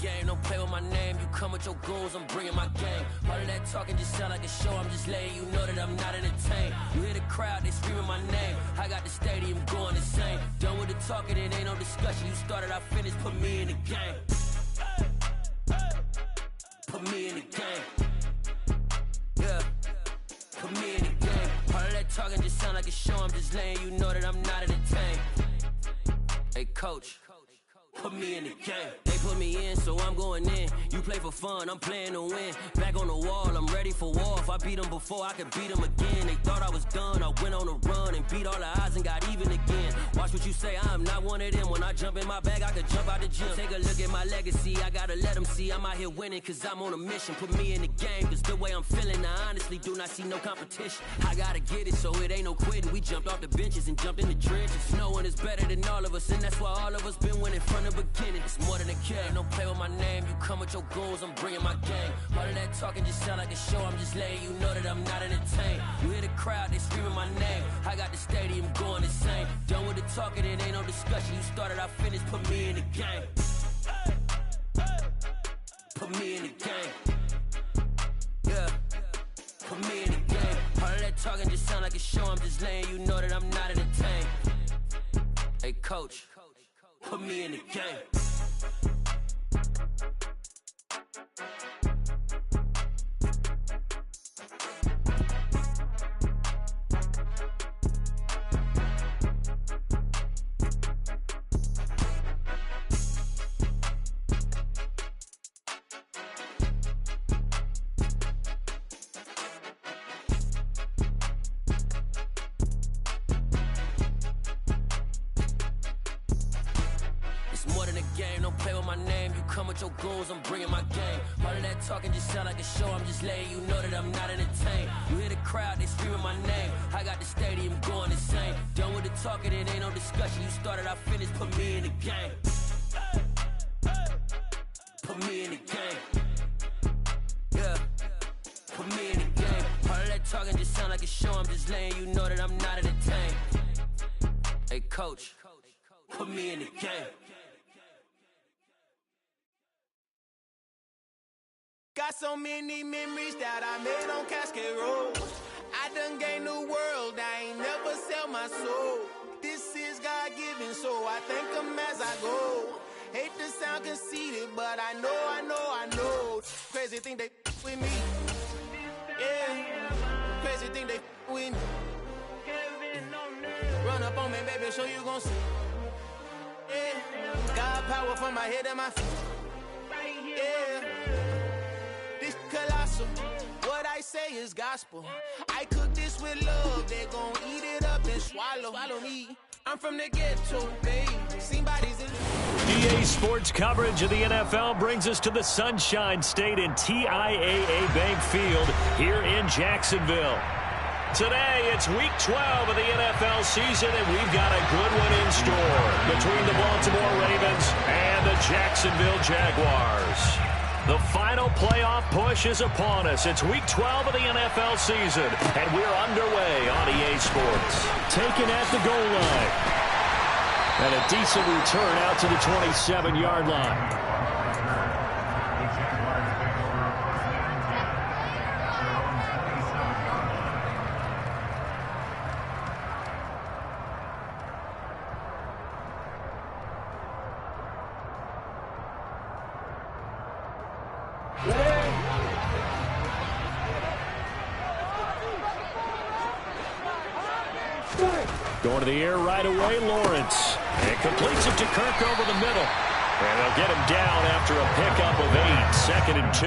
game, don't play with my name. You come with your goons, I'm bringing my gang. All of that talking just sound like a show. I'm just letting you know that I'm not entertained. You hear the crowd, they screaming my name. I got the stadium going insane. Done with the talking, it ain't no discussion. You started, I finished, put me in the game. Put me in the game. Yeah. Put me in the game. All of that talking just sound like a show. I'm just letting you know that I'm not entertained. Hey, coach. Put me in the game. They put me in, so I'm going in. You play for fun, I'm playing to win. Back on the wall, I'm ready for war. If I beat them before, I could beat them again. They thought I was done, I went on a run and beat all the odds and got even again. Watch what you say, I'm not one of them. When I jump in my bag, I could jump out the gym. Take a look at my legacy, I gotta let them see I'm out here winning, cause I'm on a mission. Put me in the game, cause the way I'm feeling, I honestly do not see no competition. I gotta get it, so it ain't no quitting. We jumped off the benches and jumped in the trenches. No one is better than all of us, and that's why all of us been winning from the beginning. It's more than a game, don't play with my name. You come with your goons, I'm bringing my gang. All of that talking just sound like a show. I'm just letting you know that I'm not entertained. You hear the crowd, they screaming my name. I got the stadium going insane. Done with the talking, it ain't no discussion. You started, I finished, put me in the game. Put me in the game. Yeah. Put me in the game. All of that talking just sound like a show. I'm just letting you know that I'm not entertained. Hey, coach. Put me in the game. Your goons, I'm bringing my game. All of that talking just sound like a show. I'm just letting you know that I'm not entertained. You hear the crowd, they screaming my name. I got the stadium going insane. Done with the talking, it ain't no discussion. You started, I finished, put me in the game. Put me in the game. Yeah. Put me in the game. All of that talking just sound like a show. I'm just letting you know that I'm not entertained. Hey, coach. Put me in the game. Got so many memories that I made on Cascade Road. I done gained the world, I ain't never sell my soul. This is God-given, so I thank him as I go. Hate to sound conceited, but I know. Crazy thing they with me. Yeah, crazy thing they with me. Run up on me, baby, so you gon' see. Yeah, got power from my head and my feet. Yeah. Colossal, what I say is gospel. I cook this with love, they gon' eat it up and swallow me. I'm from the ghetto, baby. Seen bodies in the EA Sports coverage of the NFL brings us to the Sunshine State in TIAA Bank Field here in Jacksonville. Today, it's Week 12 of the NFL season, and we've got a good one in store between the Baltimore Ravens and the Jacksonville Jaguars. The final playoff push is upon us. It's Week 12 of the NFL season, and we're underway on EA Sports. Taken at the goal line. And a decent return out to the 27-yard line. Going to the air right away, Lawrence. And completes it to Kirk over the middle. And they'll get him down after a pickup of 8, 2nd and 2.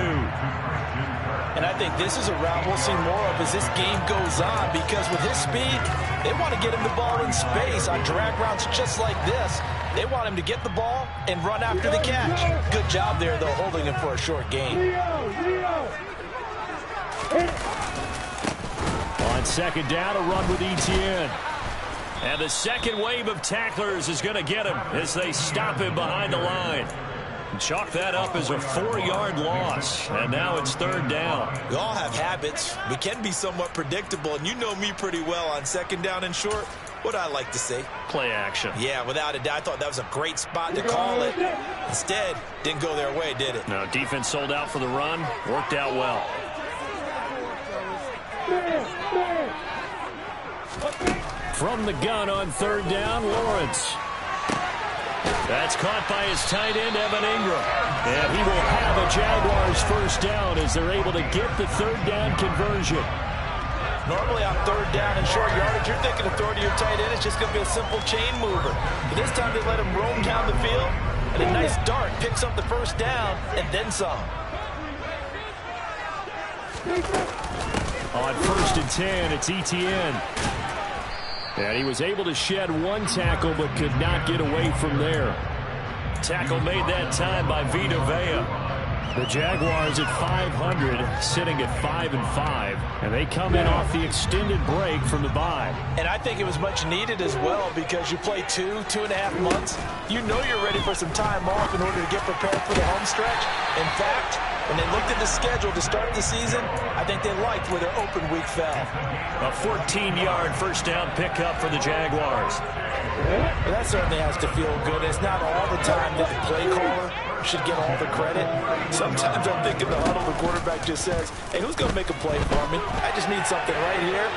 And I think this is a route we'll see more of as this game goes on, because with his speed, they want to get him the ball in space on drag routes just like this. They want him to get the ball and run after the catch. Good job there, though, holding him for a short gain. On second down, a run with Etienne. And the second wave of tacklers is going to get him as they stop him behind the line. Chalk that up as a 4-yard loss, and now it's 3rd down. We all have habits. We can be somewhat predictable, and you know me pretty well on second down and short. What I like to see. Play action. Yeah, without a doubt. I thought that was a great spot to call it. Instead, didn't go their way, did it? No, defense sold out for the run. Worked out well. From the gun on third down, Lawrence. That's caught by his tight end, Evan Ingram. And he will have a Jaguars first down as they're able to get the third down conversion. Normally on third down and short yardage, you're thinking of throwing to your tight end. It's just going to be a simple chain mover. But this time they let him roam down the field. And a nice dart picks up the first down and then some. On 1st and 10, it's Etienne. And he was able to shed one tackle but could not get away from there. Tackle made that time by Vita Vea. The Jaguars at 500, sitting at 5-5, and they come in off the extended break from the bye. And I think it was much needed as well because you play 2.5 months. You know you're ready for some time off in order to get prepared for the home stretch. In fact, when they looked at the schedule to start the season, I think they liked where their open week fell. A 14-yard first down pickup for the Jaguars. Well, that certainly has to feel good. It's not all the time that the play caller should get all the credit. Sometimes I'm thinking the huddle, the quarterback just says, hey, who's going to make a play for me? I just need something right here.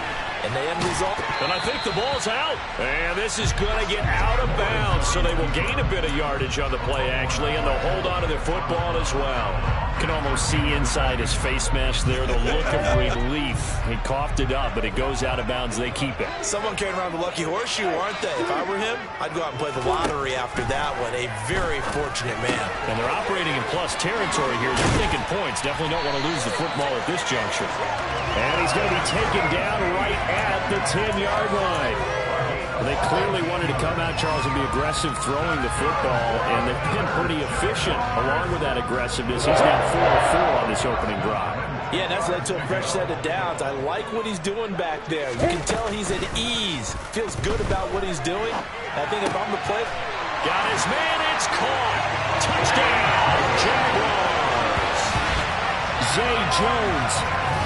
And the end result. And I think the ball's out. And this is going to get out of bounds, so they will gain a bit of yardage on the play, actually, and they'll hold on to their football as well. You can almost see inside his face mask there the look of relief. He coughed it up, but it goes out of bounds. They keep it. Someone carrying around the lucky horseshoe, aren't they? If I were him, I'd go out and play the lottery after that one. A very fortunate man. And they're operating in plus territory here. They're thinking points. Definitely don't want to lose the football at this juncture. And he's going to be taken down right at the 10-yard line. They clearly wanted to come out, Charles, and be aggressive throwing the football, and they've been pretty efficient along with that aggressiveness. He's now 4-4 on this opening drive. Yeah, that's led to a fresh set of downs. I like what he's doing back there. You can tell he's at ease. Feels good about what he's doing. I think if I'm the play... Got his man, it's caught. Touchdown, Jaguars. Zay Jones,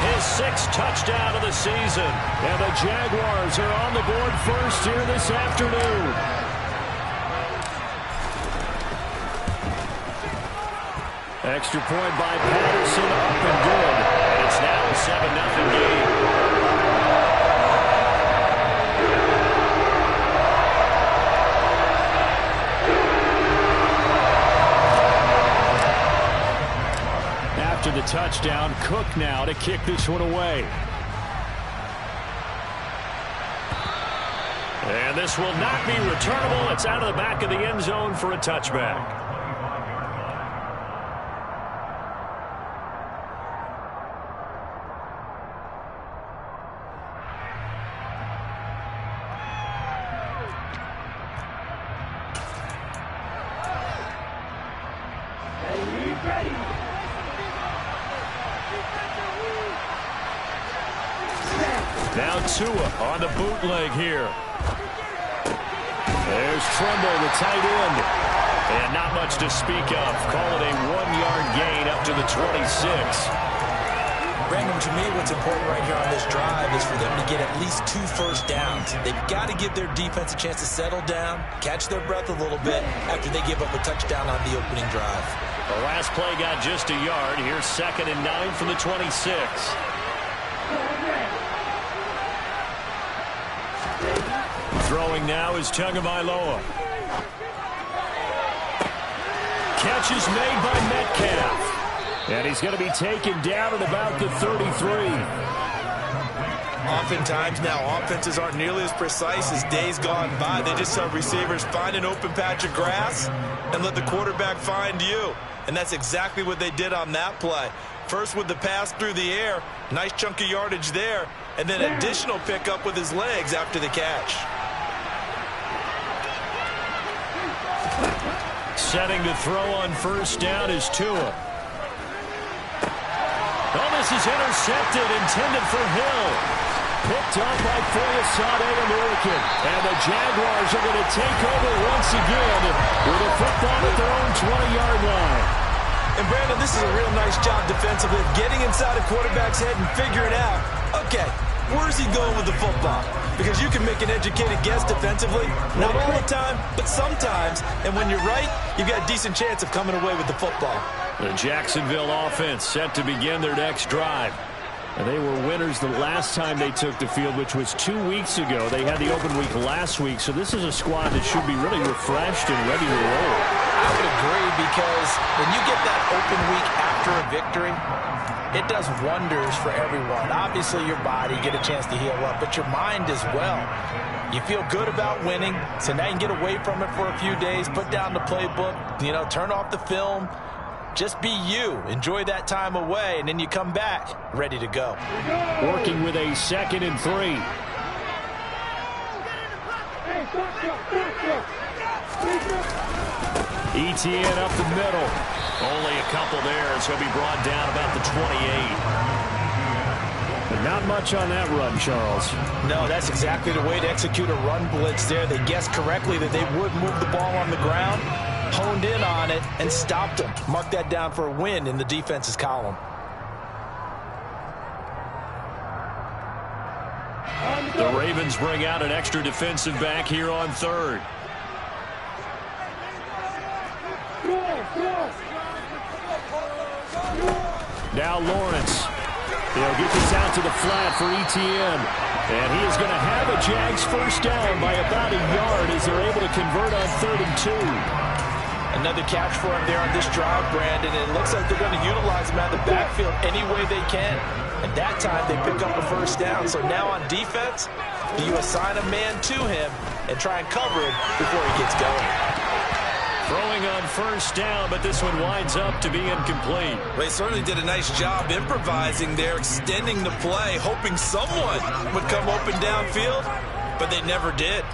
his 6th touchdown of the season. And the Jaguars are on the board first here this afternoon. Extra point by Patterson, up and good. And it's now a 7-0 game. After the touchdown, Cook now to kick this one away. And this will not be returnable. It's out of the back of the end zone for a touchback. Now Tua on the bootleg here. There's Trumbo, the tight end. And not much to speak of. Call it a 1-yard gain up to the 26. Brandon, to me, what's important right here on this drive is for them to get at least 2 first downs. They've got to give their defense a chance to settle down, catch their breath a little bit after they give up a touchdown on the opening drive. The last play got just a yard. Here's 2nd and 9 from the 26. Throwing now is Tagovailoa. Catch is made by Metcalf. And he's going to be taken down at about the 33. Oftentimes now, offenses aren't nearly as precise as days gone by. They just have receivers find an open patch of grass and let the quarterback find you. And that's exactly what they did on that play. First with the pass through the air, nice chunk of yardage there, and then additional pickup with his legs after the catch. Setting to throw on first down is Tua. Oh, this is intercepted, intended for Hill. Picked up by Foyesade American. And the Jaguars are going to take over once again with a football at their own 20-yard line. And Brandon, this is a real nice job defensively of getting inside a quarterback's head and figuring out, okay, Where's he going with the football? Because you can make an educated guess defensively, not all the time, but sometimes. And when you're right, you've got a decent chance of coming away with the football. The Jacksonville offense set to begin their next drive. And they were winners the last time they took the field, which was 2 weeks ago. They had the open week last week, so this is a squad that should be really refreshed and ready to roll. I would agree, because when you get that open week after a victory, it does wonders for everyone. Obviously, your body, get a chance to heal up, but your mind as well. You feel good about winning, so now you can get away from it for a few days, put down the playbook, turn off the film. Just be you. Enjoy that time away, and then you come back ready to go. Working with a 2nd and 3. ETN up the middle. Only a couple there, so he'll be brought down about the 28. But not much on that run, Charles. No, that's exactly the way to execute a run blitz there. They guessed correctly that they would move the ball on the ground, honed in on it, and stopped them. Mark that down for a win in the defense's column. The Ravens bring out an extra defensive back here on 3rd. Now Lawrence. They'll get this out to the flat for ETN. And he is going to have a Jags first down by about a yard as they're able to convert on 3rd and 2. Another catch for him there on this drive, Brandon. And it looks like they're going to utilize him out of the backfield any way they can. And that time they pick up a first down. So now on defense, do you assign a man to him and try and cover him before he gets going? Throwing on first down, but this one winds up to be incomplete. Well, he certainly did a nice job improvising there, extending the play, hoping someone would come open downfield, but they never did.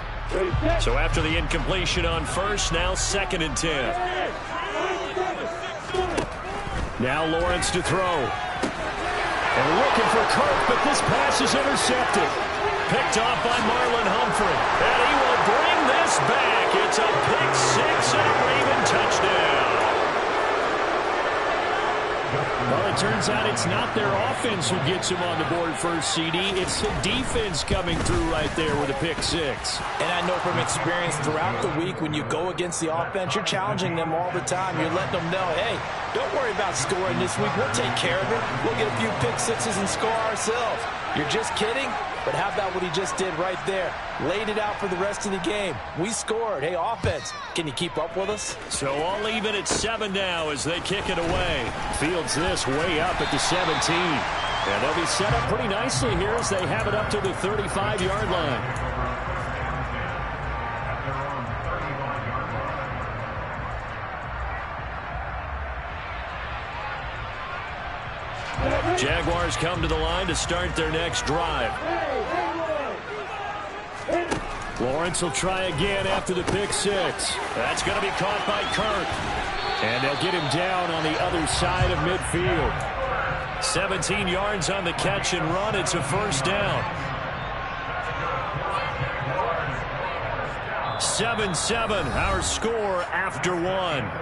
So after the incompletion on first, now 2nd and 10. Now Lawrence to throw. And looking for Kirk, but this pass is intercepted. Picked off by Marlon Humphrey. And he will bring this back. It's a pick-6 and a Raven touchdown. Well, it turns out it's not their offense who gets him on the board first, CD. It's the defense coming through right there with a pick-6. And I know from experience throughout the week, when you go against the offense, you're challenging them all the time. You're letting them know, hey, don't worry about scoring this week. We'll take care of it. We'll get a few pick-6s and score ourselves. You're just kidding? But how about what he just did right there? Laid it out for the rest of the game. We scored. Hey, offense, can you keep up with us? So all even at 7 now as they kick it away. Fields this way up at the 17. And they'll be set up pretty nicely here as they have it up to the 35-yard line. Jaguars come to the line to start their next drive. Lawrence will try again after the pick-6. That's going to be caught by Kirk. And they'll get him down on the other side of midfield. 17 yards on the catch and run. It's a first down. 7-7, our score after 1.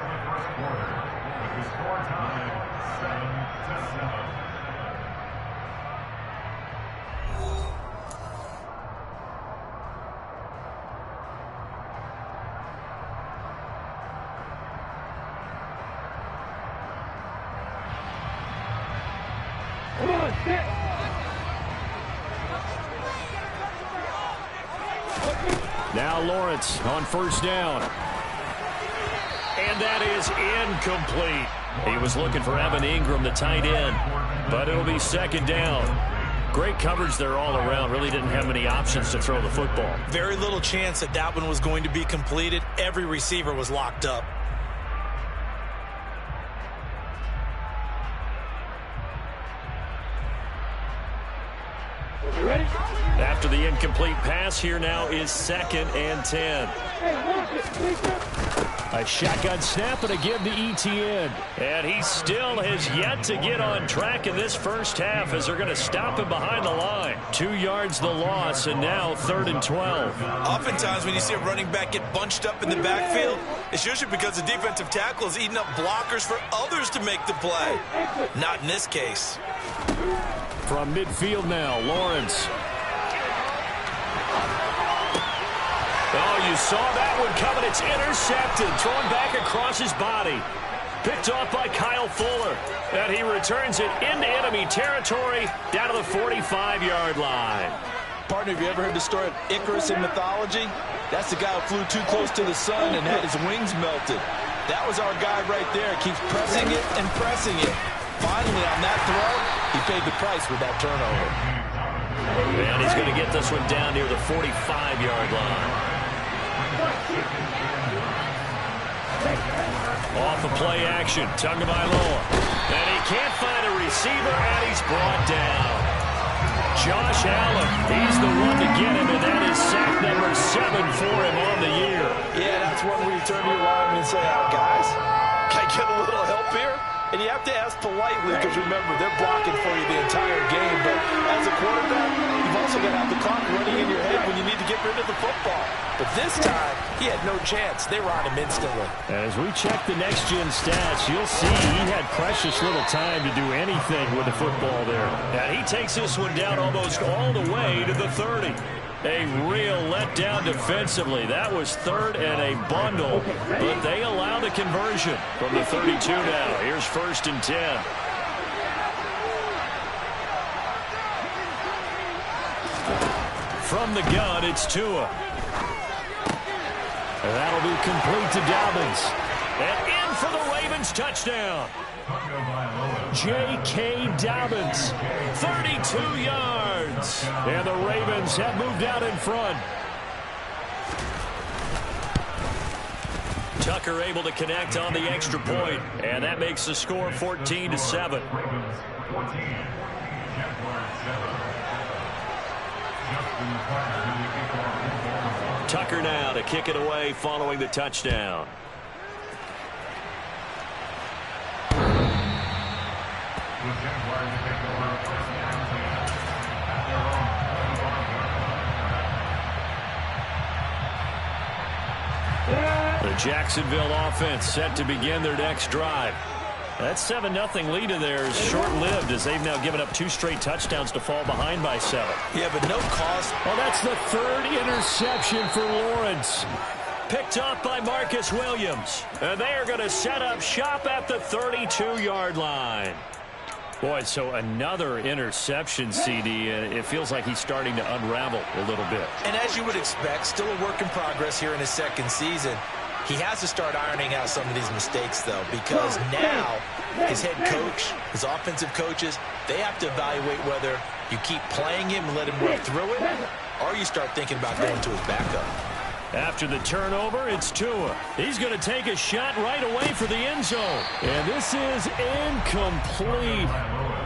Now Lawrence on first down. And that is incomplete. He was looking for Evan Ingram, the tight end, but it'll be 2nd down. Great coverage there all around. Really didn't have many options to throw the football. Very little chance that that one was going to be completed. Every receiver was locked up. After the incomplete pass, here now is 2nd and 10. A shotgun snap and a give to ETN. And he still has yet to get on track in this first half as they're going to stop him behind the line. 2 yards the loss, and now 3rd and 12. Oftentimes when you see a running back get bunched up in the backfield, it's usually because the defensive tackle is eating up blockers for others to make the play. Not in this case. From midfield now, Lawrence. Oh, you saw that one coming. It's intercepted. Thrown back across his body. Picked off by Kyle Fuller. And he returns it into enemy territory down to the 45-yard line. Partner, have you ever heard the story of Icarus in mythology? That's the guy who flew too close to the sun and had his wings melted. That was our guy right there. Keeps pressing it and pressing it. Finally, on that throw, he paid the price with that turnover. And he's going to get this one down near the 45-yard line. Off of play action, Tagovailoa. And he can't find a receiver, and he's brought down. Josh Allen, he's the one to get him, and that is sack number 7 for him on the year. Yeah, that's one where you turn to your lineman and say, guys, can I get a little help here? And you have to ask politely because, remember, they're blocking for you the entire game. But as a quarterback, you've also got to have the clock running in your head when you need to get rid of the football. But this time, he had no chance. They were on him instantly. As we check the next-gen stats, you'll see he had precious little time to do anything with the football there. And he takes this one down almost all the way to the 30. A real letdown defensively. That was 3rd and a bundle, but they allow the conversion from the 32 now. Here's 1st and 10. From the gun, it's Tua. And that'll be complete to Dobbins. And in for the Ravens touchdown. J.K. Dobbins, 32 yards. And the Ravens have moved out in front. Tucker able to connect on the extra point, and that makes the score 14-7. Tucker now to kick it away following the touchdown. The Jacksonville offense set to begin their next drive. That 7-0 lead of theirs short-lived as they've now given up 2 straight touchdowns to fall behind by 7. Yeah, but no cause. Well, that's the 3rd interception for Lawrence. Picked off by Marcus Williams. And they are going to set up shop at the 32-yard line. Boy, so another interception, CD. It feels like he's starting to unravel a little bit. And as you would expect, still a work in progress here in his 2nd season. He has to start ironing out some of these mistakes, though, because now his head coach, his offensive coaches, they have to evaluate whether you keep playing him and let him work through it, or you start thinking about going to his backup. After the turnover, it's Tua. He's going to take a shot right away for the end zone. And this is incomplete.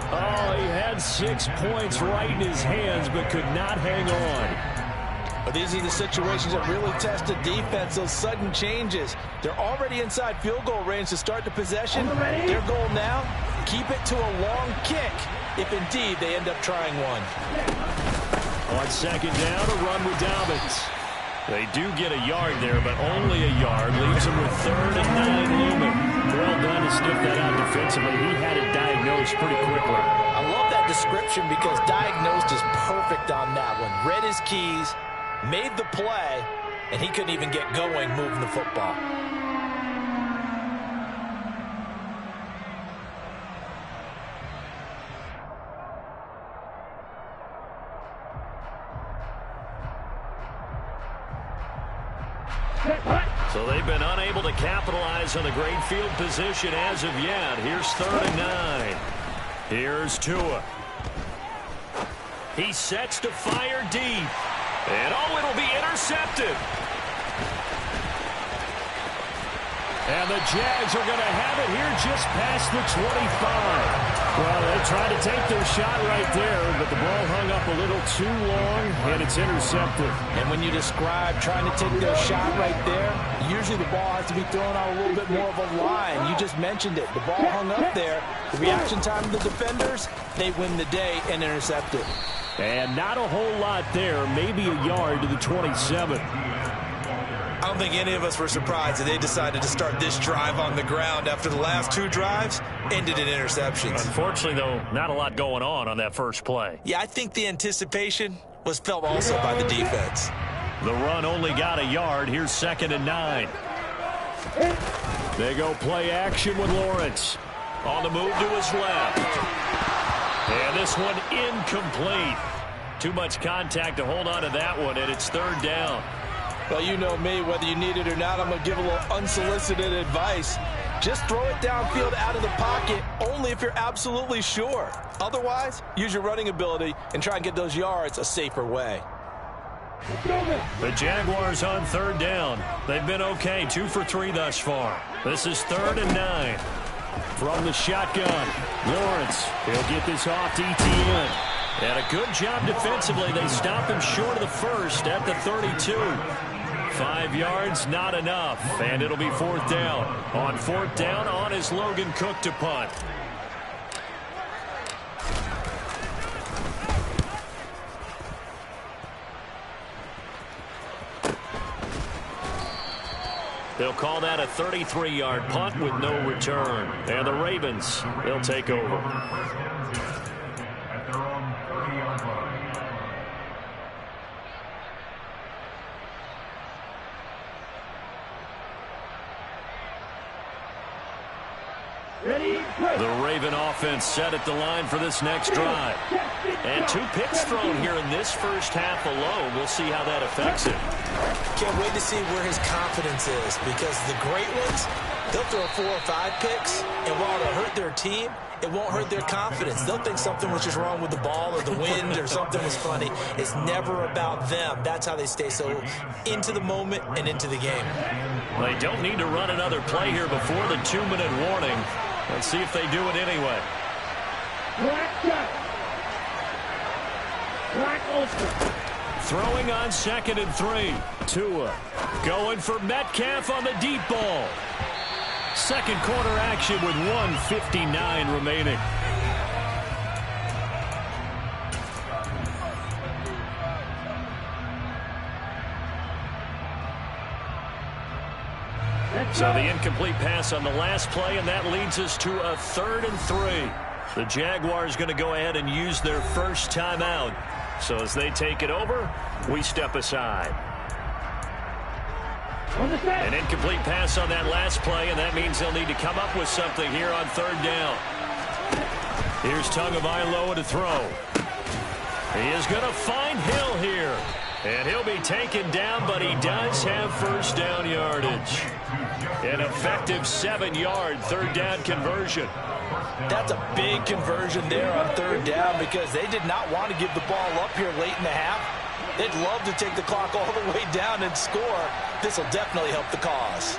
Oh, he had 6 points right in his hands, but could not hang on. But these are the situations that really test the defense, those sudden changes. They're already inside field goal range to start the possession. Their goal now, keep it to a long kick, if indeed they end up trying one. On 2nd down, a run with Dobbins. They do get a yard there, but only a yard. Leaves them with 3rd and 9 looming. Well done to sniff that out defensively. He had it diagnosed pretty quickly. I love that description because diagnosed is perfect on that one. Read his keys, made the play, and he couldn't even get going moving the football. So they've been unable to capitalize on the great field position as of yet. Here's 3rd and 9. Here's Tua. He sets to fire deep. And oh, it'll be intercepted. And the Jags are going to have it here just past the 25. Well, they tried to take their shot right there, but the ball hung up a little too long, and it's intercepted. And when you describe trying to take their shot right there, Usually the ball has to be thrown on a little bit more of a line. You just mentioned it. The ball hung up there. The reaction time of the defenders, they win the day and intercept it. And not a whole lot there, maybe a yard to the 27. I don't think any of us were surprised that they decided to start this drive on the ground after the last two drives ended in interceptions. Unfortunately, though, not a lot going on that first play. Yeah, I think the anticipation was felt also by the defense. The run only got a yard. Here's 2nd and 9. They go play action with Lawrence. On the move to his left. And this one incomplete. Too much contact to hold on to that one, and it's 3rd down. Well, you know me, whether you need it or not, I'm going to give a little unsolicited advice. Just throw it downfield out of the pocket, only if you're absolutely sure. Otherwise, use your running ability and try and get those yards a safer way. The Jaguars on 3rd down. They've been okay, 2 for 3 thus far. This is 3rd and 9. From the shotgun, Lawrence, he'll get this off to Etienne. And a good job defensively. They stop him short of the first at the 32. 5 yards, not enough. And it'll be 4th down. On 4th down, on is Logan Cook to punt. They'll call that a 33-yard punt with no return. And the Ravens, they'll take over. The Raven offense set at the line for this next drive. And 2 picks thrown here in this first half alone. We'll see how that affects him. Can't wait to see where his confidence is, because the great ones, they'll throw 4 or 5 picks, and while it'll hurt their team, it won't hurt their confidence. They'll think something was just wrong with the ball or the wind or something was funny. It's never about them. That's how they stay so into the moment and into the game. They don't need to run another play here before the 2-minute warning. Let's see if they do it anyway. Throwing on 2nd and 3. Tua going for Metcalf on the deep ball. Second quarter action with 1:59 remaining. So the incomplete pass on the last play, and that leads us to a 3rd and 3. The Jaguars going to go ahead and use their first timeout. So as they take it over, we step aside. An incomplete pass on that last play, and that means they'll need to come up with something here on 3rd down. Here's Tagovailoa to throw. He is going to find Hill here. And he'll be taken down, but he does have first down yardage. An effective 7-yard 3rd down conversion. That's a big conversion there on 3rd down, because they did not want to give the ball up here late in the half. They'd love to take the clock all the way down and score. This will definitely help the cause.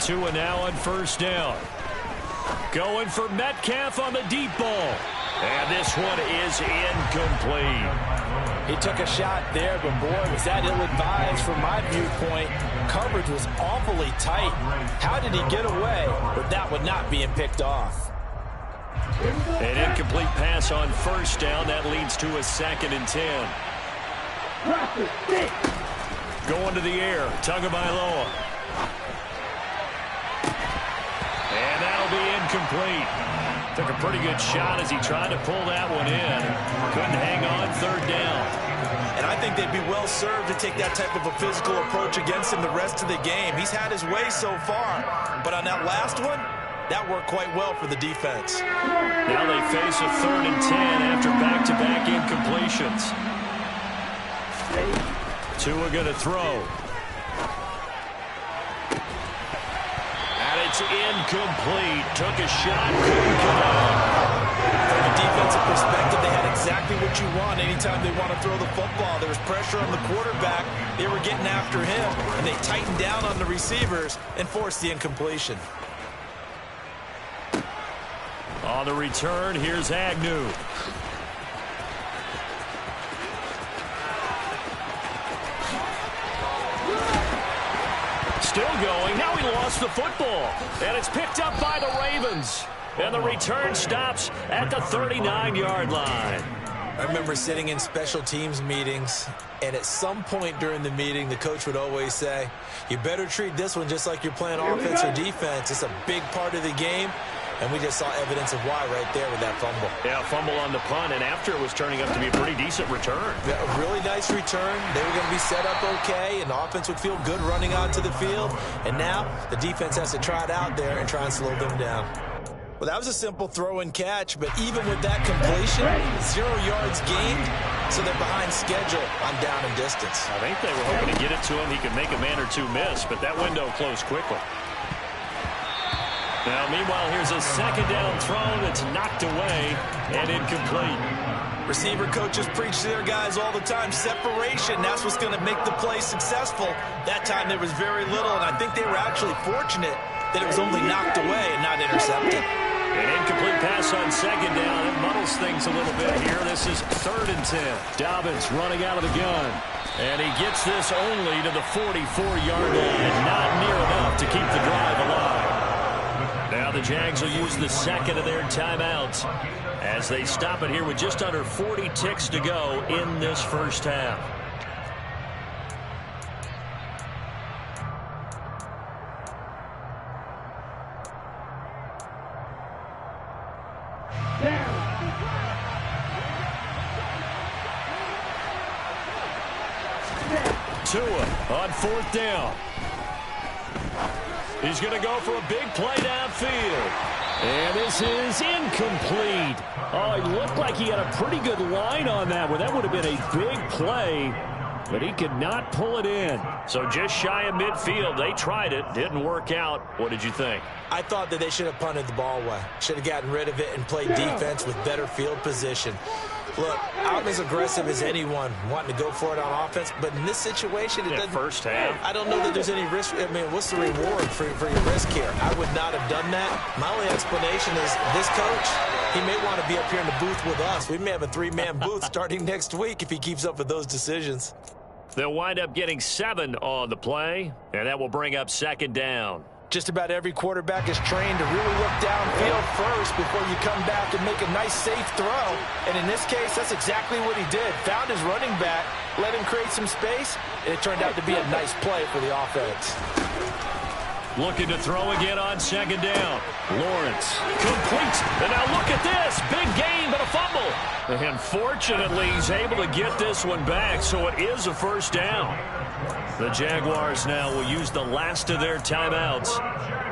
Tua now on first down. Going for Metcalf on the deep ball. And this one is incomplete. He took a shot there, but boy, was that ill-advised from my viewpoint. Coverage was awfully tight. How did he get away? But that would not being picked off. An incomplete pass on first down. That leads to a 2nd and 10. Going to the air. Tagovailoa. And that'll be incomplete. Took a pretty good shot as he tried to pull that one in. Couldn't hang on 3rd down. And I think they'd be well served to take that type of a physical approach against him the rest of the game. He's had his way so far. But on that last one, that worked quite well for the defense. Now they face a 3rd and 10 after back-to-back incompletions. Tua going to throw. It's incomplete. Took a shot. Couldn't connect. From a defensive perspective, they had exactly what you want anytime they want to throw the football. There was pressure on the quarterback. They were getting after him, and they tightened down on the receivers and forced the incompletion. On the return, here's Agnew. lost the football. And it's picked up by the Ravens. And the return stops at the 39-yard line. I remember sitting in special teams meetings, and at some point during the meeting, the coach would always say, you better treat this one just like you're playing offense or defense. It's a big part of the game, and we just saw evidence of why right there with that fumble. Yeah, fumble on the punt, and after it was turning up to be a pretty decent return. Yeah, a really nice return. They were going to be set up okay, and the offense would feel good running onto the field. And now the defense has to try it out there and try and slow them down. Well, that was a simple throw and catch, but even with that completion, 0 yards gained, so they're behind schedule on down and distance. I think they were hoping to get it to him. He could make a man or two miss, but that window closed quickly. Now, meanwhile, here's a second down throw that's knocked away and incomplete. Receiver coaches preach to their guys all the time, separation, that's what's going to make the play successful. That time there was very little, and I think they were actually fortunate that it was only knocked away and not intercepted. An incomplete pass on second down. It muddles things a little bit here. This is 3rd and 10. Dobbins running out of the gun. And he gets this only to the 44-yard line. Not near enough to keep the drive alive. Now the Jags will use the second of their timeouts as they stop it here with just under 40 ticks to go in this first half. Tua on 4th down. He's going to go for a big play downfield. And this is incomplete. Oh, it looked like he had a pretty good line on that one. That would have been a big play, but he could not pull it in. So just shy of midfield. They tried it. Didn't work out. What did you think? I thought that they should have punted the ball away. Should have gotten rid of it and played defense with better field position. Look, I'm as aggressive as anyone wanting to go for it on offense, but in this situation, it doesn't. First half. I don't know that there's any risk. I mean, what's the reward for your risk here? I would not have done that. My only explanation is this coach, he may want to be up here in the booth with us. We may have a 3-man booth starting next week if he keeps up with those decisions. They'll wind up getting 7 on the play, and that will bring up 2nd down. Just about every quarterback is trained to really look downfield first before you come back and make a nice, safe throw. And in this case, that's exactly what he did. Found his running back, let him create some space, and it turned out to be a nice play for the offense. Looking to throw again on 2nd down. Lawrence completes. And now look at this. Big gain, but a fumble. And fortunately, he's able to get this one back, so it is a 1st down. The Jaguars now will use the last of their timeouts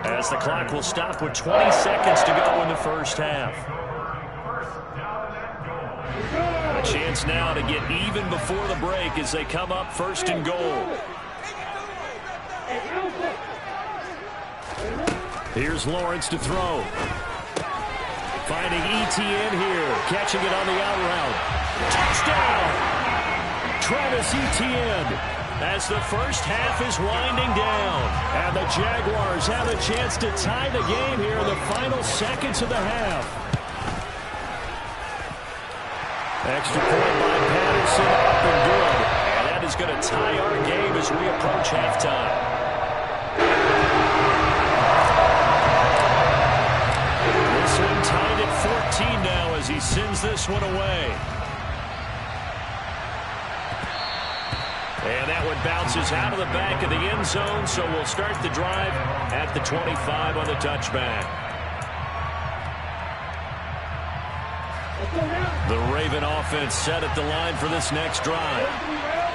as the clock will stop with 20 seconds to go in the first half. A chance now to get even before the break as they come up 1st and goal. Here's Lawrence to throw. Finding Etienne here, catching it on the out route. Touchdown! Travis Etienne. As the first half is winding down. And the Jaguars have a chance to tie the game here in the final seconds of the half. Extra point by Patterson, up and good. And that is going to tie our game as we approach halftime. This one tied at 14 now as he sends this one away. And that one bounces out of the back of the end zone, so we'll start the drive at the 25 on the touchback. The Raven offense set at the line for this next drive.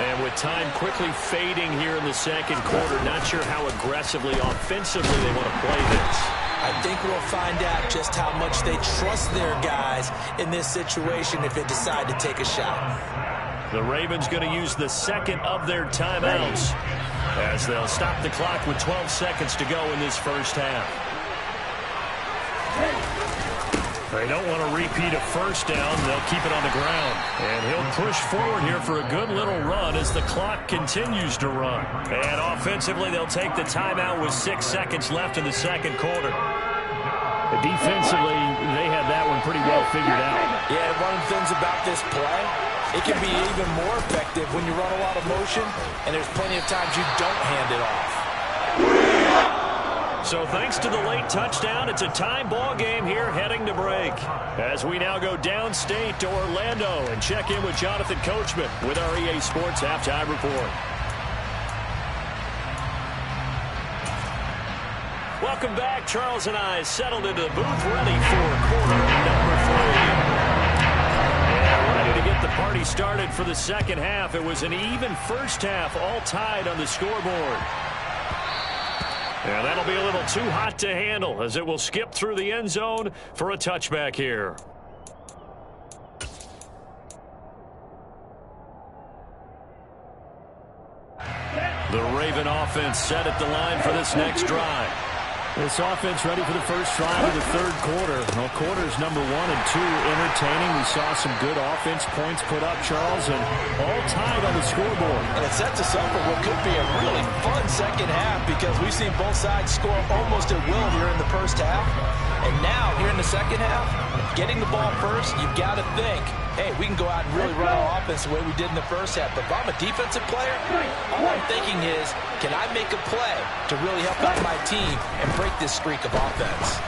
And with time quickly fading here in the second quarter, not sure how aggressively, offensively they want to play this. I think we'll find out just how much they trust their guys in this situation if they decide to take a shot. The Ravens going to use the second of their timeouts as they'll stop the clock with 12 seconds to go in this first half. They don't want to repeat a 1st down. They'll keep it on the ground. And he'll push forward here for a good little run as the clock continues to run. And offensively, they'll take the timeout with 6 seconds left in the second quarter. Defensively, they have that one pretty well figured out. Yeah, one of the things about this play, it can be even more effective when you run a lot of motion, and there's plenty of times you don't hand it off. So thanks to the late touchdown, it's a tie ball game here heading to break. As we now go downstate to Orlando and check in with Jonathan Coachman with our EA Sports Halftime Report. Welcome back. Charles and I settled into the booth ready for quarter number 3. And ready to get the party started for the second half. It was an even first half, all tied on the scoreboard. And that'll be a little too hot to handle as it will skip through the end zone for a touchback here. The Raven offense set at the line for this next drive. This offense ready for the first drive of the third quarter. Well, quarters number 1 and 2 entertaining. We saw some good offense points put up, Charles, and all tied on the scoreboard. And it sets us up for what could be a really fun second half because we've seen both sides score almost at will here in the first half. And now, here in the second half, getting the ball first, you've got to think, hey, we can go out and really run our offense the way we did in the first half. But if I'm a defensive player, all I'm thinking is, can I make a play to really help out my team and break this streak of offense?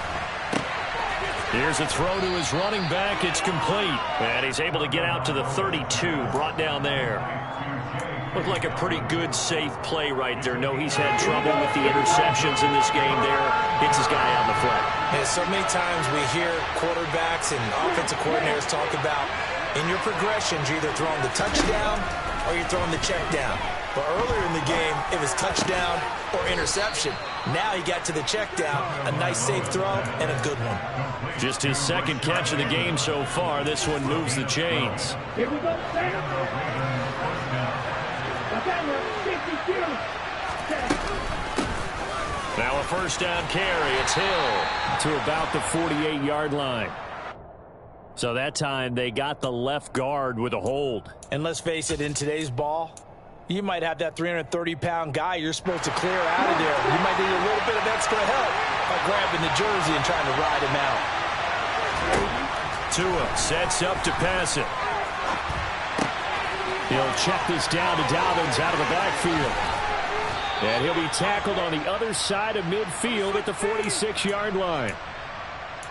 Here's a throw to his running back. It's complete. And he's able to get out to the 32, brought down there. Looked like a pretty good, safe play right there. No, he's had trouble with the interceptions in this game there. Hits his guy out in the front. Yeah, so many times we hear quarterbacks and offensive coordinators talk about in your progressions, you're either throwing the touchdown or you're throwing the check down. But earlier in the game, it was touchdown or interception. Now he got to the check down, a nice safe throw, and a good one. Just his second catch of the game so far. This one moves the chains. Here we go, now a first down carry. It's Hill to about the 48-yard line. So that time they got the left guard with a hold. And let's face it, in today's ball, you might have that 330-pound guy you're supposed to clear out of there. You might need a little bit of extra help by grabbing the jersey and trying to ride him out. Tua sets up to pass it. He'll check this down to Dobbins out of the backfield. And he'll be tackled on the other side of midfield at the 46-yard line.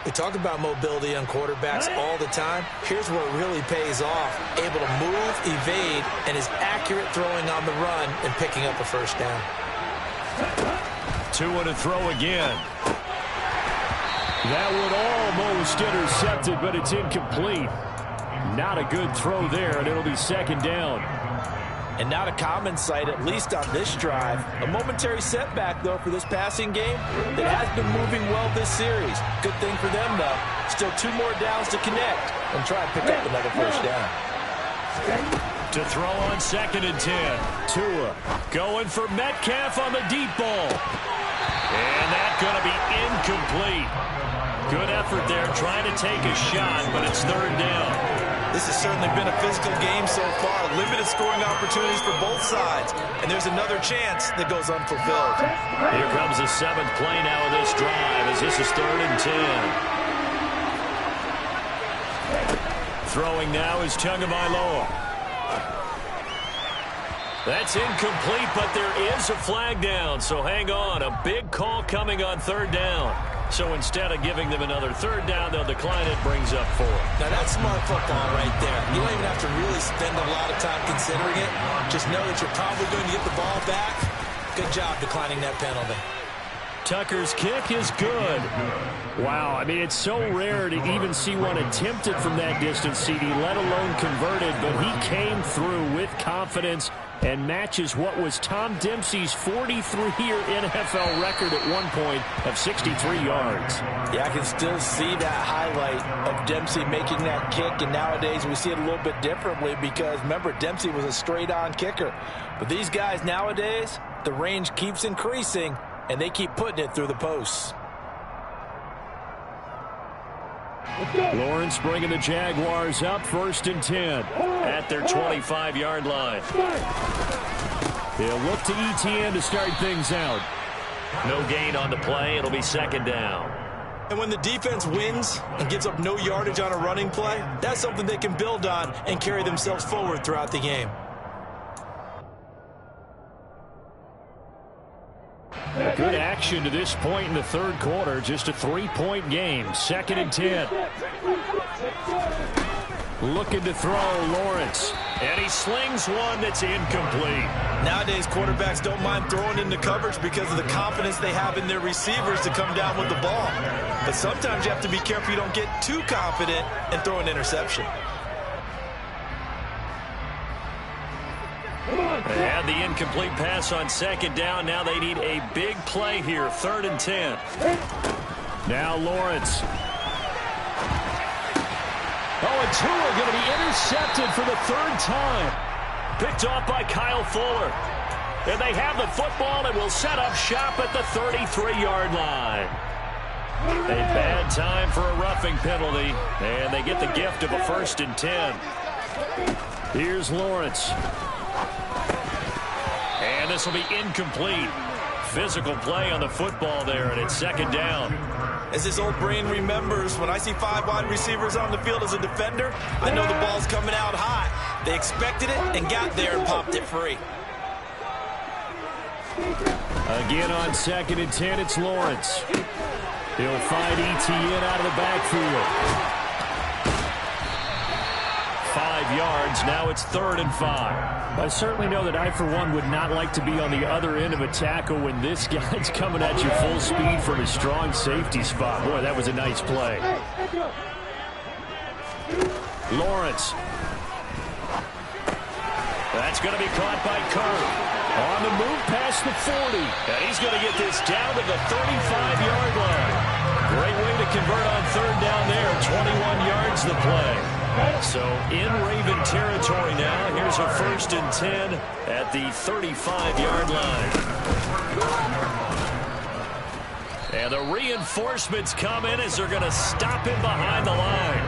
We talk about mobility on quarterbacks all the time. Here's where it really pays off. Able to move, evade, and is accurate throwing on the run and picking up a first down. Tua to throw again. That one almost intercepted, but it's incomplete. Not a good throw there, and it'll be second down. And not a common sight, at least on this drive. A momentary setback, though, for this passing game that has been moving well this series. Good thing for them, though. Still 2 more downs to connect and try and pick up another first down. To throw on 2nd and 10. Tua going for Metcalf on the deep ball. And that's going to be incomplete. Good effort there, trying to take a shot, but it's 3rd down. This has certainly been a physical game so far. Limited scoring opportunities for both sides. And there's another chance that goes unfulfilled. Here comes the 7th play now of this drive as this is 3rd and 10. Throwing now is Tagovailoa. That's incomplete, but there is a flag down. So hang on, a big call coming on 3rd down. So instead of giving them another 3rd down, they'll decline it, brings up 4. Now that's smart football right there. You don't even have to really spend a lot of time considering it. Just know that you're probably going to get the ball back. Good job declining that penalty. Tucker's kick is good. Wow, I mean, it's so rare to even see one attempted from that distance, CD, let alone converted, but he came through with confidence and matches what was Tom Dempsey's 43-year NFL record at one point of 63 yards. Yeah, I can still see that highlight of Dempsey making that kick, and nowadays we see it a little bit differently because, remember, Dempsey was a straight-on kicker. But these guys nowadays, the range keeps increasing, and they keep putting it through the posts. Lawrence bringing the Jaguars up 1st and 10 at their 25-yard line. They'll look to ETN to start things out. No gain on the play. It'll be 2nd down. And when the defense wins and gives up no yardage on a running play, that's something they can build on and carry themselves forward throughout the game. Good action action to this point in the third quarter. Just a 3-point game. 2nd and 10. Looking to throw, Lawrence. And he slings one that's incomplete. Nowadays, quarterbacks don't mind throwing into coverage because of the confidence they have in their receivers to come down with the ball. But sometimes you have to be careful you don't get too confident and throw an interception. They had the incomplete pass on 2nd down. Now they need a big play here. 3rd and 10. Now Lawrence. Oh, and Tua going to be intercepted for the 3rd time. Picked off by Kyle Fuller. And they have the football and will set up shop at the 33-yard line. A bad time for a roughing penalty. And they get the gift of a 1st and 10. Here's Lawrence. And this will be incomplete. Physical play on the football there, and it's 2nd down. As his old brain remembers, when I see 5 wide receivers on the field as a defender, I know the ball's coming out hot. They expected it and got there and popped it free. Again on 2nd and 10, it's Lawrence. He'll find Etienne out of the backfield. 5 yards. Now it's 3rd and 5. I certainly know that I, for one, would not like to be on the other end of a tackle when this guy's coming at you full speed from a strong safety spot. Boy, that was a nice play. Lawrence. That's going to be caught by Kirk. On the move past the 40. And he's going to get this down to the 35-yard line. Great way to convert on 3rd down there. 21 yards the play. So in Raven territory now. Here's a 1st and 10 at the 35-yard line. And the reinforcements come in as they're going to stop him behind the line.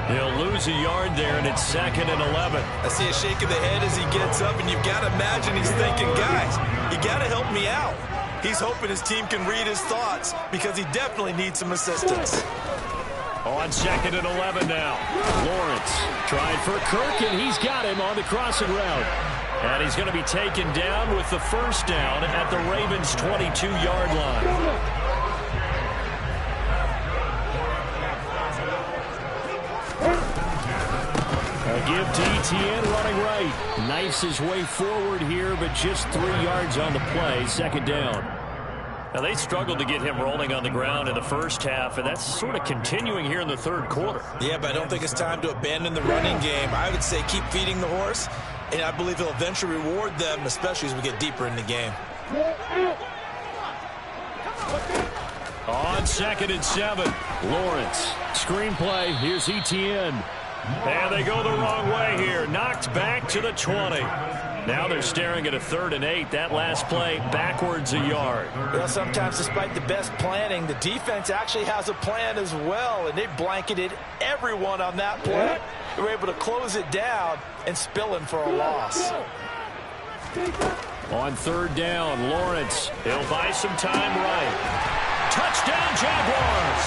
He'll lose a yard there, and it's 2nd and 11. I see a shake of the head as he gets up, and you've got to imagine he's thinking, guys, you got to help me out. He's hoping his team can read his thoughts because he definitely needs some assistance. On 2nd and 11 now. Lawrence trying for Kirk, and he's got him on the crossing route. And he's going to be taken down with the 1st down at the Ravens' 22-yard line. A give to Etienne running right. Knifes his way forward here, but just 3 yards on the play. 2nd down. Now, they struggled to get him rolling on the ground in the first half, and that's sort of continuing here in the third quarter. Yeah, but I don't think it's time to abandon the running game. I would say keep feeding the horse, and I believe he'll eventually reward them, especially as we get deeper in the game. On 2nd and 7, Lawrence. Screenplay, here's Etienne. And they go the wrong way here. Knocked back to the 20. Now they're staring at a 3rd and 8. That last play backwards a yard. Well, sometimes despite the best planning, the defense actually has a plan as well, and they blanketed everyone on that play. They were able to close it down and spill him for a loss. On 3rd down, Lawrence. He'll buy some time right. Touchdown, Jaguars.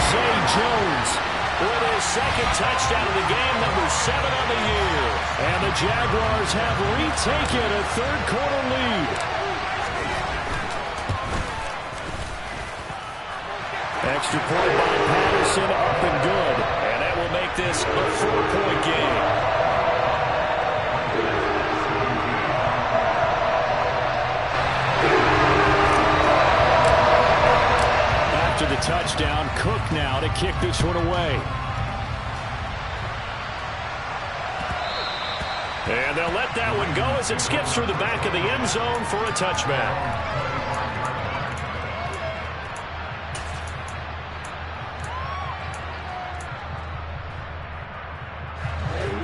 Zay Jones with his 2nd touchdown of the game, number 7 on the year. And the Jaguars have retaken a third quarter lead. Extra point by Patterson, up and good. And that will make this a 4-point game. After the touchdown, Cook now to kick this one away. And they'll let that one go as it skips through the back of the end zone for a touchback.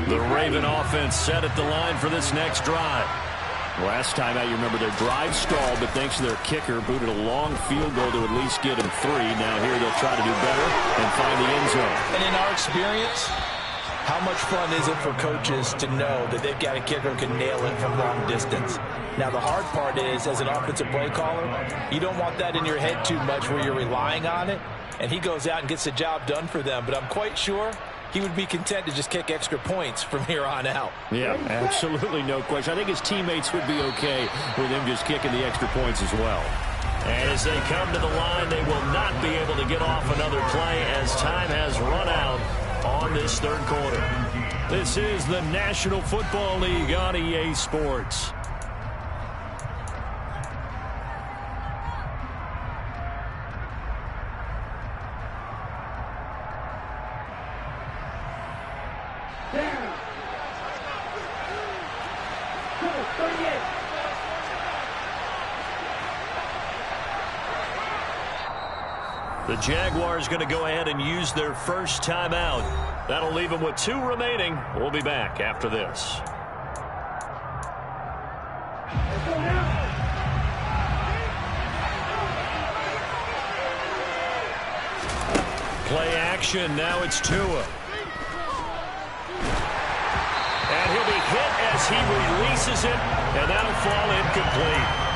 The Raven offense set at the line for this next drive. Last time out, you remember their drive stalled, but thanks to their kicker, booted a long field goal to at least get them 3. Now here they'll try to do better and find the end zone. And in our experience, how much fun is it for coaches to know that they've got a kicker who can nail it from long distance? Now, the hard part is, as an offensive play caller, you don't want that in your head too much where you're relying on it, and he goes out and gets the job done for them. But I'm quite sure he would be content to just kick extra points from here on out. Yeah, absolutely no question. I think his teammates would be okay with him just kicking the extra points as well. And as they come to the line, they will not be able to get off another play as time has run out on this third quarter. This is the National Football League on EA Sports. The Jaguars going to go ahead and use their first timeout. That'll leave them with 2 remaining. We'll be back after this. Play action. Now it's Tua. And he'll be hit as he releases it, and that'll fall incomplete.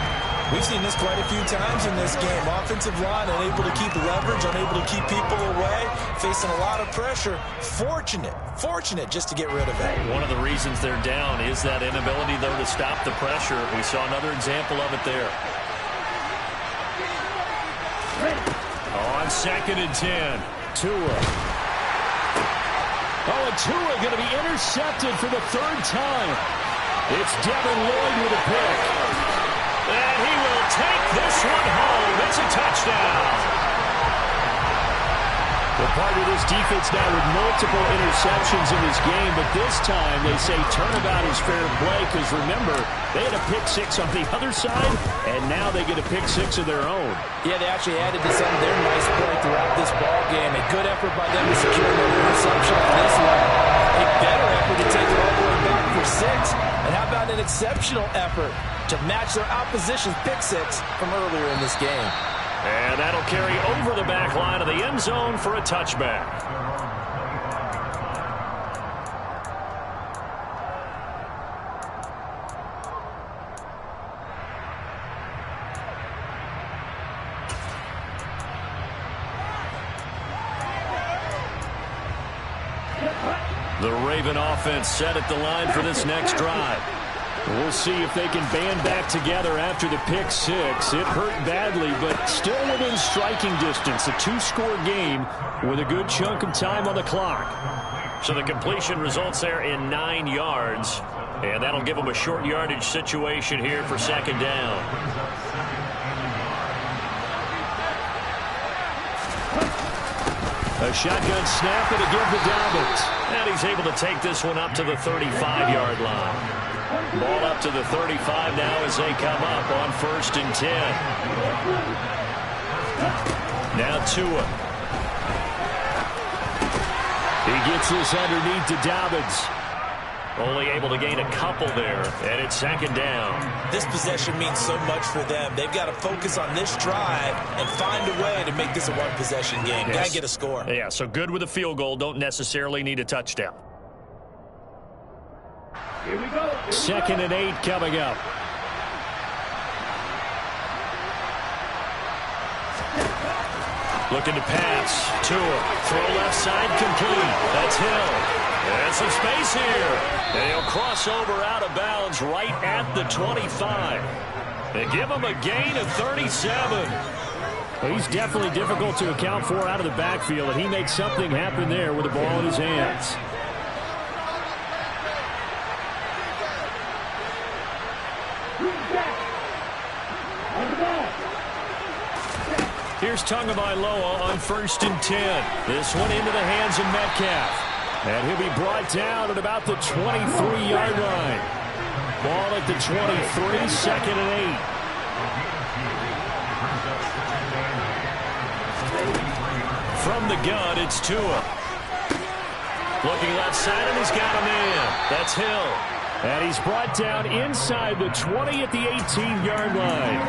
We've seen this quite a few times in this game. Offensive line unable to keep leverage, unable to keep people away, facing a lot of pressure. Fortunate just to get rid of it. One of the reasons they're down is that inability, though, to stop the pressure. We saw another example of it there. On 2nd and 10, Tua. Oh, and Tua going to be intercepted for the 3rd time. It's Devin Lloyd with a pick. And he will take this one home. It's a touchdown. Well, part of this defense now with multiple interceptions in this game, but this time they say turnabout is fair play because, remember, they had a pick 6 on the other side, and now they get a pick 6 of their own. Yeah, they actually added to some of their nice play throughout this ball game. A good effort by them to secure another interception on this one. A better effort to take it all the way back for 6. And how about an exceptional effort to match their opposition's pick 6 from earlier in this game. And that'll carry over the back line of the end zone for a touchback. The Raven offense set at the line for this next drive. We'll see if they can band back together after the pick 6. It hurt badly, but still within striking distance. A 2-score game with a good chunk of time on the clock. So the completion results there in 9 yards. And that'll give them a short yardage situation here for 2nd down. A shotgun snap and again to Dobbins. And he's able to take this one up to the 35-yard line. Ball up to the 35 now as they come up on 1st and 10. Now Tua. He gets this underneath to Dobbins. Only able to gain a couple there, and it's 2nd down. This possession means so much for them. They've got to focus on this drive and find a way to make this a one-possession game. Yes. Got to get a score. Yeah, so good with a field goal. Don't necessarily need a touchdown. Here we go. 2nd and 8 coming up. Looking to pass. Tua. Throw left side complete. That's Hill. And some space here. And he'll cross over out of bounds right at the 25. They give him a gain of 37. Well, he's definitely difficult to account for out of the backfield, and he makes something happen there with the ball in his hands. Here's Tagovailoa on 1st and 10. This one into the hands of Metcalf. And he'll be brought down at about the 23-yard line. Ball at the 23, 2nd and 8. From the gun, it's Tua. Looking left side, and he's got a man. That's Hill. And he's brought down inside the 20 at the 18-yard line.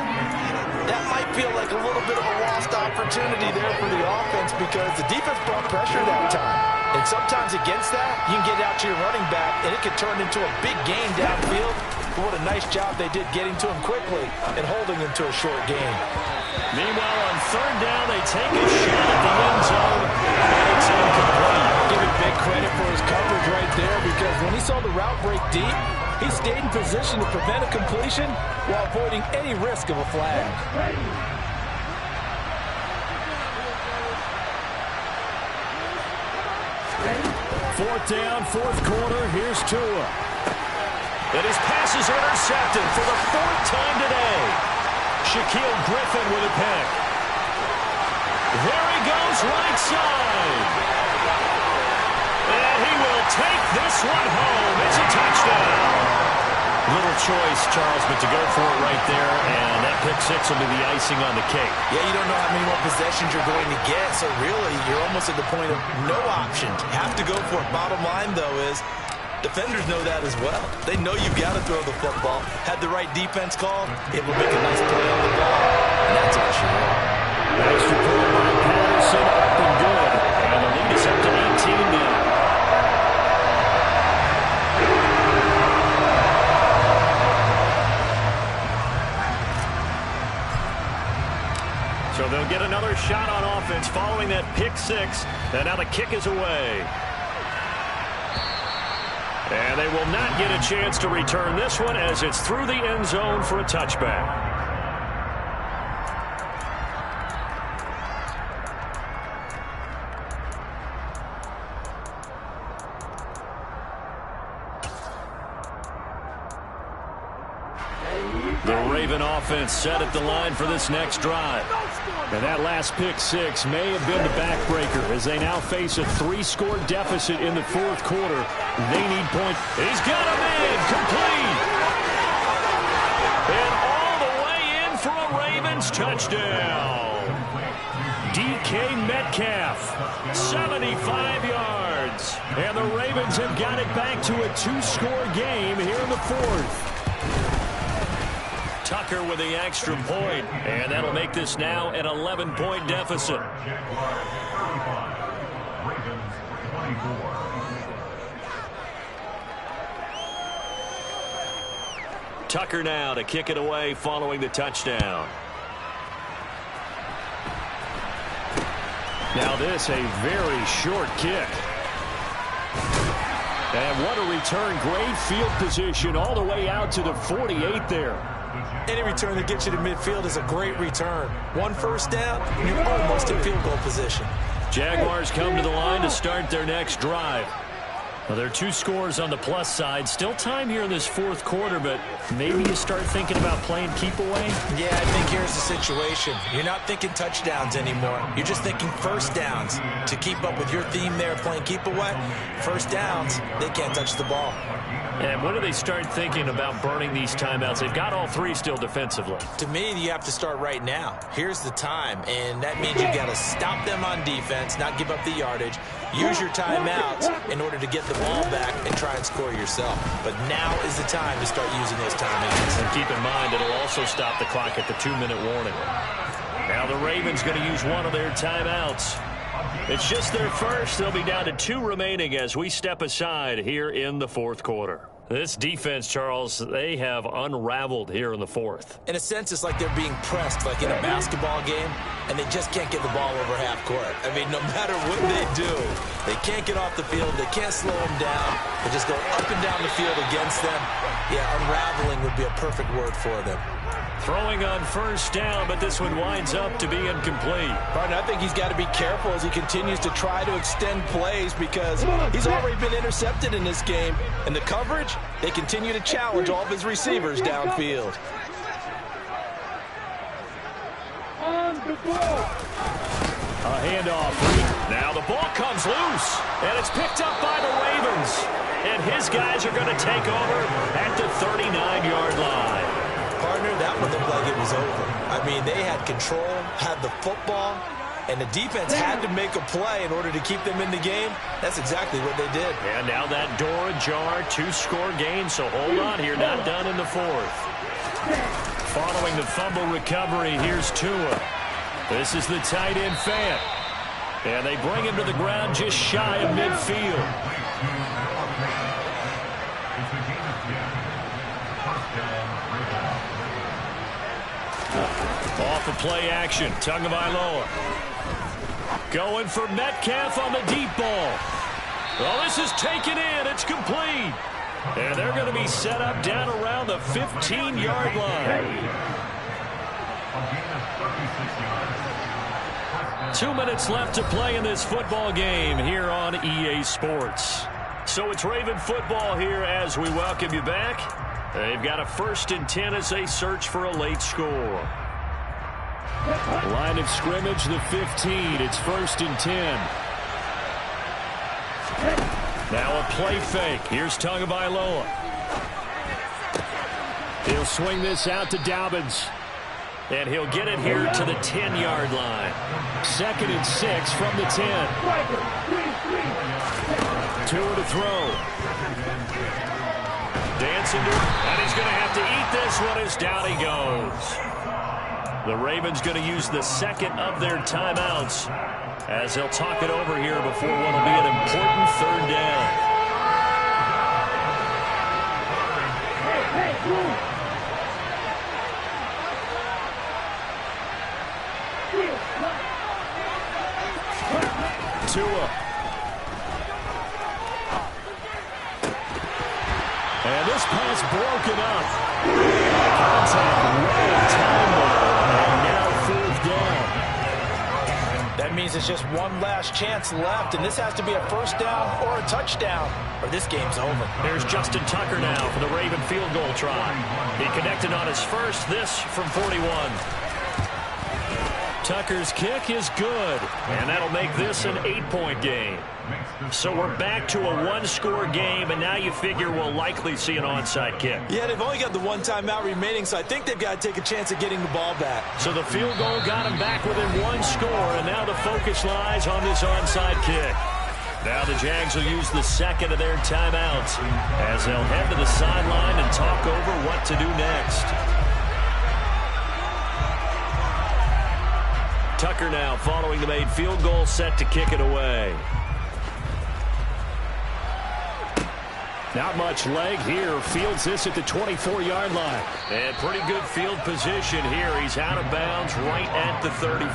That might feel like a little bit of a lost opportunity there for the offense because the defense brought pressure that time. And sometimes against that, you can get out to your running back, and it can turn into a big gain downfield. But what a nice job they did getting to him quickly and holding him to a short gain. Meanwhile, on 3rd down, they take a shot at the end zone, and it's incomplete. Give him big credit for his coverage right there because when he saw the route break deep, he stayed in position to prevent a completion while avoiding any risk of a flag. Fourth down, fourth quarter. Here's Tua. And his pass is intercepted for the fourth time today. Shaquille Griffin with a pick. There he goes, right side. And he will take this one home. It's a touchdown. Little choice, Charles, but to go for it right there, and that pick six will be the icing on the cake. Yeah, you don't know how many more possessions you're going to get, so really you're almost at the point of no options. Have to go for it. Bottom line, though, is defenders know that as well. They know you've got to throw the football. Had the right defense call, it will make a nice play on the ball, and that's all she wrote. Extra point by Patterson, up and good. And the lead is up to 18 now. So they'll get another shot on offense following that pick six. And now the kick is away. And they will not get a chance to return this one as it's through the end zone for a touchback. The Raven offense set at the line for this next drive. And that last pick six may have been the backbreaker as they now face a 3-score deficit in the fourth quarter. They need points. He's got a man complete. And all the way in for a Ravens touchdown. DK Metcalf, 75 yards. And the Ravens have got it back to a 2-score game here in the fourth. Tucker with the extra point, and that'll make this now an 11-point deficit. Tucker now to kick it away following the touchdown. Now this a very short kick. And what a return. Great field position all the way out to the 48 there. Any return that gets you to midfield is a great return. One first down, you're almost in field goal position. Jaguars come to the line to start their next drive. Well, there are 2 scores on the plus side. Still time here in this fourth quarter, but maybe you start thinking about playing keep away? Yeah, I think here's the situation. You're not thinking touchdowns anymore. You're just thinking first downs. To keep up with your theme there, playing keep away, first downs, they can't touch the ball. And when do they start thinking about burning these timeouts? They've got all 3 still defensively. To me, you have to start right now. Here's the time, and that means you've got to stop them on defense, not give up the yardage, use your timeouts in order to get the ball back and try and score yourself. But now is the time to start using those timeouts. And keep in mind, it'll also stop the clock at the 2-minute warning. Now the Ravens going to use one of their timeouts. It's just their first. They'll be down to 2 remaining as we step aside here in the fourth quarter. This defense, Charles, they have unraveled here in the fourth. In a sense, it's like they're being pressed, like in a basketball game, and they just can't get the ball over half court. I mean, no matter what they do, they can't get off the field. They can't slow them down. They just go up and down the field against them. Yeah, unraveling would be a perfect word for them. Throwing on first down, but this one winds up to be incomplete. Pardon, I think he's got to be careful as he continues to try to extend plays because he's already been intercepted in this game. And the coverage, they continue to challenge all of his receivers downfield. A handoff. Now the ball comes loose, and it's picked up by the Ravens. And his guys are going to take over at the 39-yard line. Partner, that one looked like it was over. I mean, they had control, had the football, and the defense had to make a play in order to keep them in the game. That's exactly what they did. And now that door ajar, 2-score game, so hold on here, not done in the fourth. Following the fumble recovery, here's Tua. This is the tight end Fant. And they bring him to the ground just shy of midfield. Off of play action, Tagovailoa. Going for Metcalf on the deep ball. Well, this is taken in. It's complete. And they're going to be set up down around the 15-yard line. 2 minutes left to play in this football game here on EA Sports. So it's Raven football here as we welcome you back. They've got a 1st and 10 as they search for a late score. Line of scrimmage, the 15. It's 1st and 10. Now a play fake. Here's Tagovailoa. He'll swing this out to Dobbins. And he'll get it here to the 10-yard line. 2nd and 6 from the 10. Tua to throw. Dancing to it, and he's going to have to eat this one as down he goes. The Ravens going to use the 2nd of their timeouts as they'll talk it over here before what will be an important 3rd down. Tua. And this pass broken up. Contact well timed, and now 4th down. That means it's just one last chance left, and this has to be a 1st down or a touchdown, or this game's over. There's Justin Tucker now for the Raven field goal try. He connected on his first, this from 41. Tucker's kick is good, and that'll make this an 8-point game. So we're back to a 1-score game, and now you figure we'll likely see an onside kick. Yeah, they've only got the 1 timeout remaining, so I think they've got to take a chance at getting the ball back. So the field goal got him back within 1 score, and now the focus lies on this onside kick. Now the Jags will use the 2nd of their timeouts as they'll head to the sideline and talk over what to do next. Tucker now following the made field goal, set to kick it away. not much leg here. Fields this at the 24-yard line. And pretty good field position here. He's out of bounds right at the 35.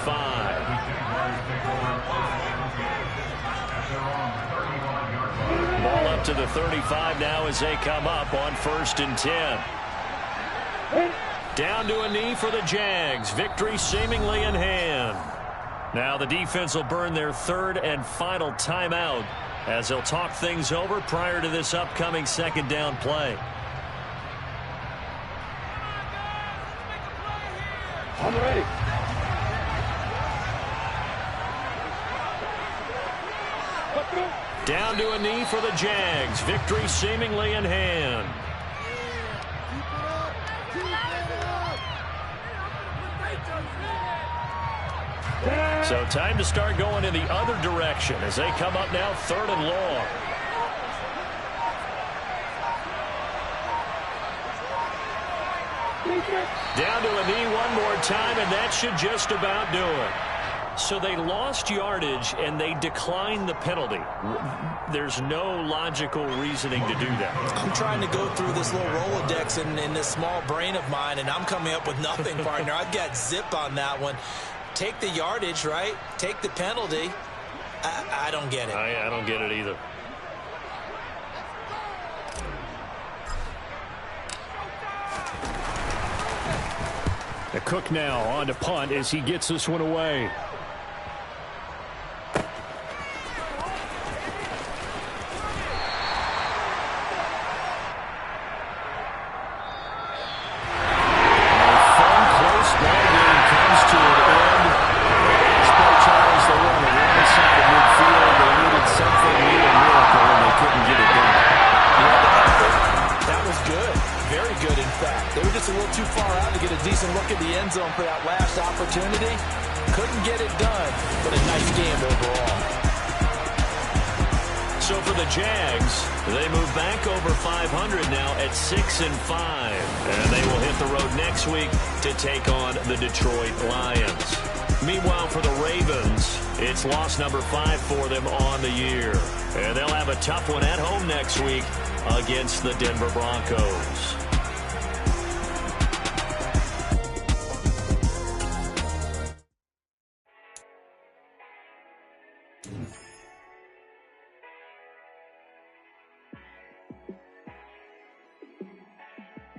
Ball up to the 35 now as they come up on 1st and 10. Down to a knee for the Jags. Victory seemingly in hand. Now the defense will burn their 3rd and final timeout as they'll talk things over prior to this upcoming 2nd down play. I'm ready. Down to a knee for the Jags. Victory seemingly in hand. So time to start going in the other direction as they come up now 3rd and long. Down to a knee one more time, and that should just about do it. So they lost yardage, and they declined the penalty. There's no logical reasoning to do that. I'm trying to go through this little Rolodex in this small brain of mine, and I'm coming up with nothing, partner. I've got zip on that one. Take the yardage, right? Take the penalty. I don't get it. I don't get it either. The Cook now on to punt as he gets this one away. For that last opportunity, couldn't get it done, but a nice game overall. So for the Jags, they move back over 500 now at 6-5, and they will hit the road next week to take on the Detroit Lions. Meanwhile, for the Ravens, it's loss number 5 for them on the year, and they'll have a tough one at home next week against the Denver Broncos.